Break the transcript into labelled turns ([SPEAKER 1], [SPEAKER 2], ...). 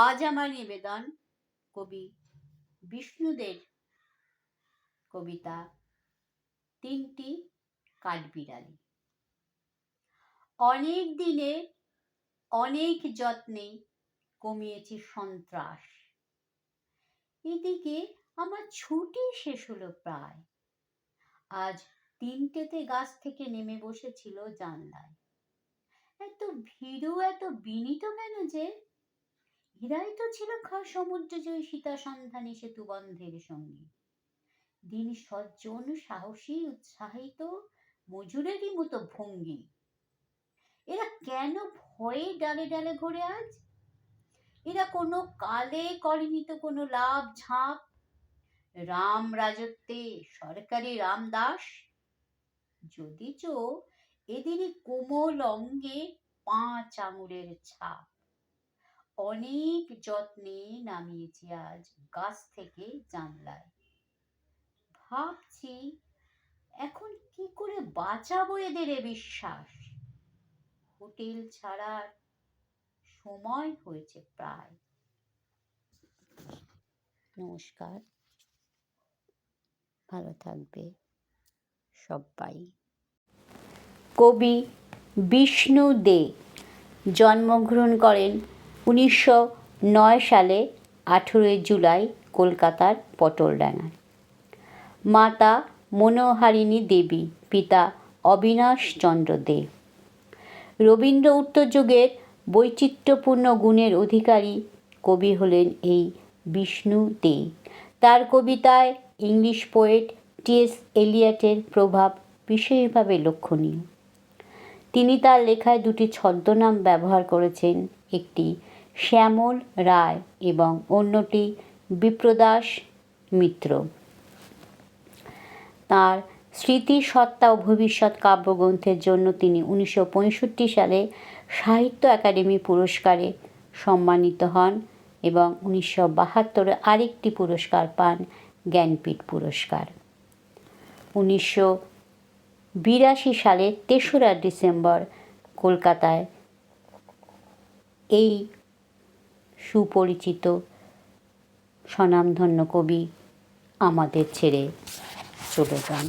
[SPEAKER 1] আজ আমার নিবেদন কবি বিষ্ণুদের কবিতা তিনটি কাঠবিড়ালি। অনেক দিনে অনেক যত্নে কমিয়েছি সন্ত্রাস, এদিকে আমার ছুটি শেষ হলো প্রায়। আজ তিনটেতে গাছ থেকে নেমে বসেছিল জানলায়। এত ভীরু এত বিনীত কেন যে? এরাই তো ছিল সমুদ্র জয়ী সীতা সন্ধানী সেতু বন্ধের সঙ্গী। দিন সজ্জন সাহসী উৎসাহিত মজুরেরই মতো ভঙ্গি। এরা কেন ভয়ে ডালে ডালে ঘোরে আজ? এরা কোনো কালে করেনি তো কোনো লাভ ঝাঁপ। রাম রাজত্বে সরকারি রামদাস, যদিচ এদেরই কোমল অঙ্গে 5 আঙুলের ছাপ। অনেক যত্নে নামিয়েছি আজ গাছ থেকে জানলায়। ভাবছি এখন কি করে বাঁচাবো এদের বিশ্বাস। হোটেল ছাড়ার সময় হয়েছে প্রায়। নমস্কার, ভালো থাকবে সবাই। কবি বিষ্ণু দে জন্মগ্রহণ করেন 1909 সালে 18 জুলাই কলকাতার পটলডাঙ্গায়। মাতা মনোহারিণী দেবী, পিতা অবিনাশ চন্দ্র দে। রবীন্দ্র উত্তরযুগের বৈচিত্র্যপূর্ণ গুণের অধিকারী কবি হলেন এই বিষ্ণু দে। তার কবিতায় ইংলিশ পোয়েট টি.এস. এলিয়টের প্রভাব বিশেষভাবে লক্ষণীয়। তিনি তার লেখায় দুটি ছদ্মনাম ব্যবহার করেছেন, একটি শ্যামল রায় এবং অন্যটি বিপ্রদাস মিত্র। তাঁর স্মৃতি সত্তা ও ভবিষ্যৎ কাব্যগ্রন্থের জন্য তিনি 1965 সালে সাহিত্য একাডেমি পুরস্কারে সম্মানিত হন এবং 1972 আরেকটি পুরস্কার পান, জ্ঞানপীঠ পুরস্কার। 1982 সালের 3রা ডিসেম্বর কলকাতায় এই সুপরিচিত স্বনামধন্য কবি আমাদের ছেড়ে চলে যান।